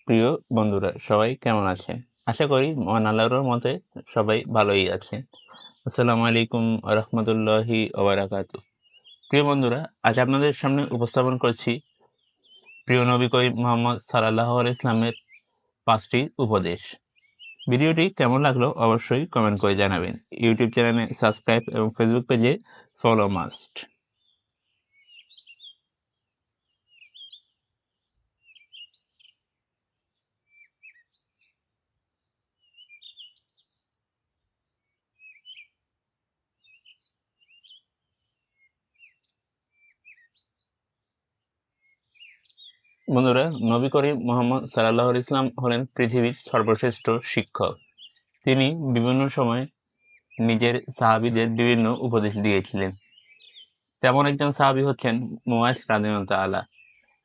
প্রিয় বন্ধুরা, সবাই কেমন আছেন? আশা করি মহান আল্লাহর মতে সবাই ভালোই আছেন। আসসালামু আলাইকুম রহমতুল্লাহি ওবারাকাতু। প্রিয় বন্ধুরা, আজ আপনাদের সামনে উপস্থাপন করছি প্রিয় নবী করিম মোহাম্মদ সাল্লাল্লাহু আলাইহি ইসলামের 5টি উপদেশ। ভিডিওটি কেমন লাগলো অবশ্যই কমেন্ট করে জানাবেন। ইউটিউব চ্যানেলে সাবস্ক্রাইব এবং ফেসবুক পেজে ফলো মাস্ট। বন্ধুরা, নবী করিম মোহাম্মদ সাল্লাল্লাহু আলাইহি ইসলাম হলেন পৃথিবীর সর্বশ্রেষ্ঠ শিক্ষক। তিনি বিভিন্ন সময় নিজের সাহাবীদের বিভিন্ন উপদেশ দিয়েছিলেন। তেমন একজন সাহাবী হচ্ছেন মুয়াজ রাদিয়াল্লাহু তাআলা।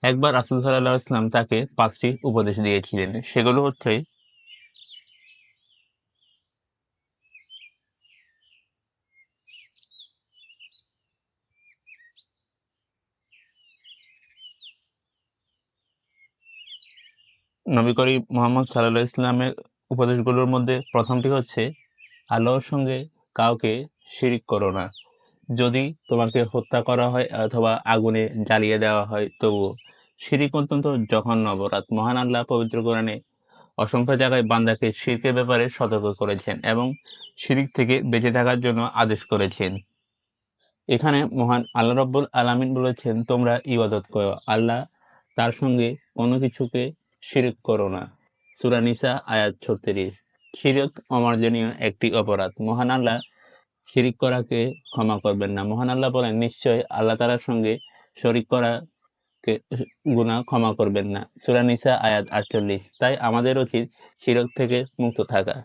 একবার রাসূল সাল্লাল্লাহু আলাইহি ওয়াসাল্লাম তাকে 5টি উপদেশ দিয়েছিলেন। সেগুলো হচ্ছে নবী করিম মুহাম্মদ সাল্লাল্লাহু আলাইহি ওয়াসাল্লামের উপদেশগুলোর মধ্যে প্রথমটি হচ্ছে, আল্লাহর সঙ্গে কাউকে শিরিক করো না। যদি তোমাকে হত্যা করা হয় অথবা আগুনে জ্বালিয়ে দেওয়া হয় তবুও। শিরিক অত্যন্ত জঘন্য অপরাধ। মহান আল্লাহ পবিত্র কোরআনে অসংখ্য জায়গায় বান্দাকে শিরকের ব্যাপারে সতর্ক করেছেন এবং শিরিক থেকে বেঁচে থাকার জন্য আদেশ করেছেন। এখানে মহান আল্লাহ রাব্বুল আলামিন বলেছেন, তোমরা ইবাদত করো আল্লাহ, তার সঙ্গে কোনো কিছুকে শিরিক করো না। সূরা নিসা আয়াত 36। শিরক অমার্জনীয় একটি অপরাধ। মহান আল্লাহ শিরিক করাকে ক্ষমা করবেন না। মহান আল্লাহ বলেন, নিশ্চয় আল্লাহ তাআলার সঙ্গে শরিক করাকে গুনাহ ক্ষমা করবেন না। সূরা নিসা আয়াত 48। তাই আমাদের উচিত শিরক থেকে মুক্ত থাকা।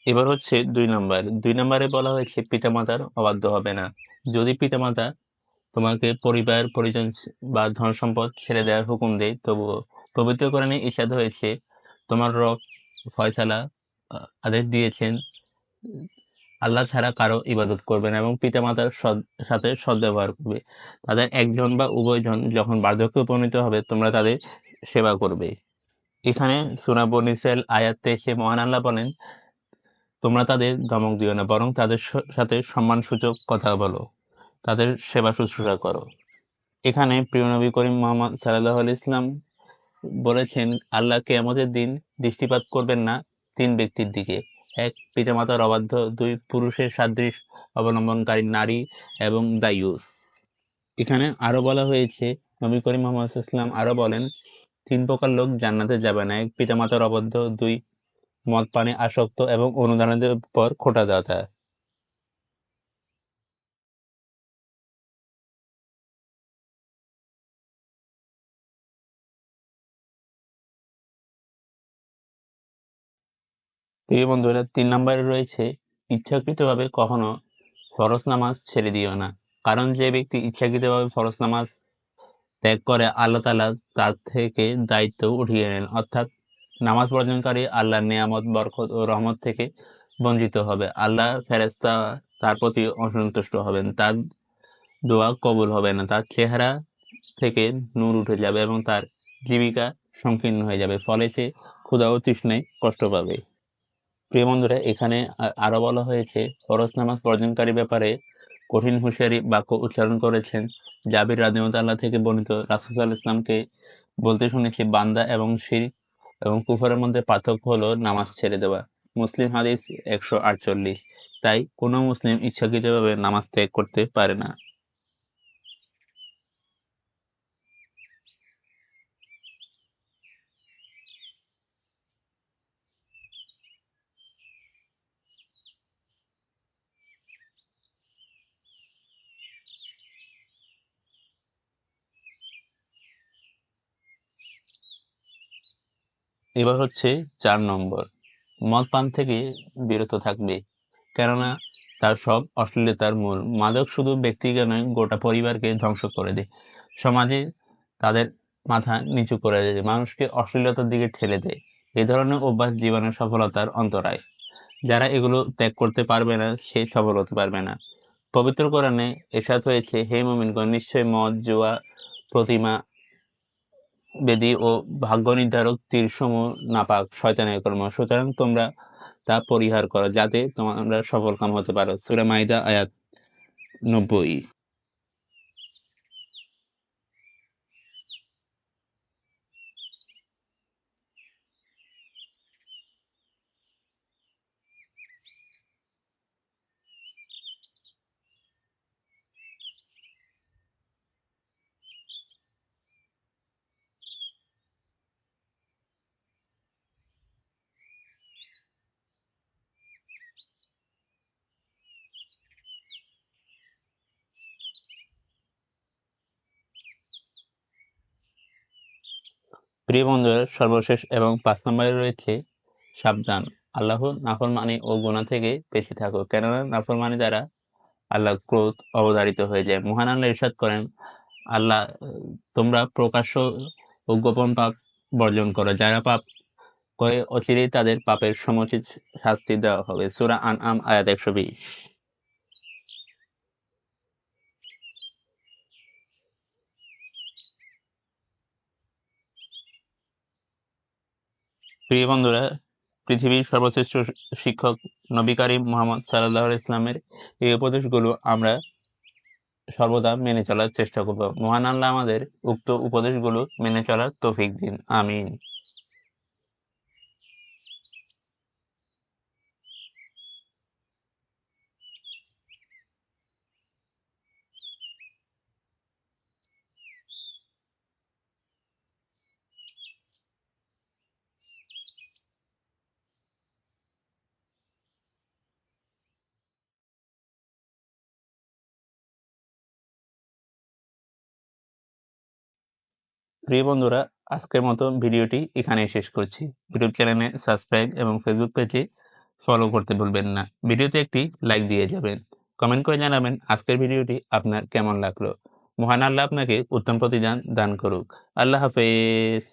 এবার হচ্ছে 2 নাম্বার। 2 নাম্বারে বলা হয়েছে পিতামাতার অবাধ্য হবে না। যদি পিতামাতা তোমাকে পরিবার, পরিজন বা ধন-সম্পদ ছেড়ে দেওয়ার হুকুম দেয় তবুও। পবিত্র কোরআনে ইরশাদ হয়েছে, তোমার রব ফয়সালা আদেশ দিয়েছেন, আল্লাহ ছাড়া কারো ইবাদত করবে না এবং পিতামাতার সাথে সদ্ব্যবহার করবে। তাদের একজন বা উভয়জন যখন বার্ধক্যে উপনীত হবে তোমরা তাদের সেবা করবে। এখানে সূরা বনী ইসরাঈল আয়াত 23 এ মহান আল্লাহ বলেন, তোমরা তাদের ধমক দিও না, বরং তাদের সাথে সম্মানসূচক কথা বলো, তাদের সেবা শুশ্রূষা করো। এখানে প্রিয় নবী করিম মুহাম্মদ সাল্লাল্লাহু আলাইহি ইসলাম বলেছেন, আল্লাহ কিয়ামতের দিন দৃষ্টিপাত করবেন না 3 ব্যক্তির দিকে। 1, পিতামাতার অবাধ্য; 2, পুরুষের সাদৃশ্য অবলম্বনকারী নারী; এবং দায়ুস। এখানে আরো বলা হয়েছে, নবী করিম মুহাম্মদ সাল্লাল্লাহু আলাইহি ওয়াসাল্লাম আরো বলেন, 3 প্রকার লোক জান্নাতে যাবে না। 1, পিতামাতার অবাধ্য; 2, মদ পানে আসক্ত; এবং অনুদানদের পর খোঁটাদাতা। প্রিয় বন্ধুরা, 3 নম্বরে রয়েছে, ইচ্ছাকৃতভাবে কখনো ফরজ নামাজ ছেড়ে দিও না। কারণ যে ব্যক্তি ইচ্ছাকৃতভাবে ফরজ নামাজ ত্যাগ করে আল্লাহ তাআলা তার থেকে দায়িত্ব উঠিয়ে নেন। অর্থাৎ নামাজ বর্জনকারী আল্লাহর নেয়ামত, বরকত ও রহমত থেকে বঞ্চিত হবে। আল্লাহ ফেরেশতা তার প্রতি অসন্তুষ্ট হবেন। তার দোয়া কবুল হবে না। তার চেহারা থেকে নূর উঠে যাবে এবং তার জীবিকা সংকীর্ণ হয়ে যাবে। ফলে সে ক্ষুধা ও তৃষ্ণায় কষ্ট পাবে। প্রিয় বন্ধুরা, এখানে আরো বলা হয়েছে, ফরজ নামাজ বর্জনকারী ব্যাপারে কঠিন হুঁশিয়ারি বাক্য উচ্চারণ করেছেন জাবির রাদিয়াল্লাহু তাআলা থেকে বর্ণিত। রাসূল সাল্লাল্লাহু আলাইহি ওয়াসাল্লামকে বলতে শুনেছি, বান্দা এবং শিরক এবং কুফরের মধ্যে পার্থক্য হলো নামাজ ছেড়ে দেওয়া। মুসলিম হাদিস 148। তাই কোনো মুসলিম ইচ্ছাকৃতভাবে নামাজ ত্যাগ করতে পারে না। এবার হচ্ছে 4 নম্বর, মদ পান থেকে বিরত থাকবে। কেননা তার সব অশ্লীলতার মূল। মাদক শুধু ব্যক্তিকে নয়, গোটা পরিবারকে ধ্বংস করে দেয়, সমাজে তাদের মাথা নিচু করে দেয়, মানুষকে অশ্লীলতার দিকে ঠেলে দেয়। এই ধরনের অভ্যাস জীবনের সফলতার অন্তরায়। যারা এগুলো ত্যাগ করতে পারবে না, সে সফল হতে পারবে না। পবিত্র কোরআনে এরশাদ হয়েছে, হে মুমিনগণ, নিশ্চয় মদ, জুয়া, প্রতিমা, বেদী ও ভাগ্য নির্ধারক তীরসমূহ নাপাক, শয়তানের কর্ম। সুতরাং তোমরা তা পরিহার করো, যাতে তোমরা সফলকাম হতে পারো। সূরা মাইদা আয়াত 90। প্রিয় বন্ধুরা, সর্বশেষ এবং 5 নম্বরে রয়েছে সাবধান, আল্লাহর নাফরমানি ও গুনাহ থেকে বেঁচে থাকো, কেননা নাফরমানি দ্বারা আল্লাহর ক্রোধ অবধারিত হয়ে যায়। মহান আল্লাহ ইরশাদ করেন, আল্লাহ তোমরা প্রকাশ্য ও গোপন পাপ বর্জন করো, যারা পাপ করে অচিরেই তাদের পাপের সমুচিত শাস্তি দেওয়া হবে। সূরা আনআম আয়াত 120। প্রিয় বন্ধুরা, পৃথিবীর সর্বশ্রেষ্ঠ শিক্ষক নবী করিম মুহাম্মদ সাল্লাল্লাহু আলাইহি ইসলামের এই উপদেশগুলো আমরা সর্বদা মেনে চলার চেষ্টা করব। মহান আল্লাহ আমাদের উক্ত উপদেশগুলো মেনে চলার তৌফিক দিন। আমিন। প্রিয় বন্ধুরা, আজকের মতো ভিডিওটি এখানেই শেষ করছি। ইউটিউব চ্যানেলে সাবস্ক্রাইব এবং ফেসবুক পেজে ফলো করতে ভুলবেন না। ভিডিওতে একটি লাইক দিয়ে যাবেন। কমেন্ট করে জানাবেন আজকের ভিডিওটি আপনার কেমন লাগলো। মহান আল্লাহ আপনাকে উত্তম প্রতিদান দান করুক। আল্লাহ হাফেজ।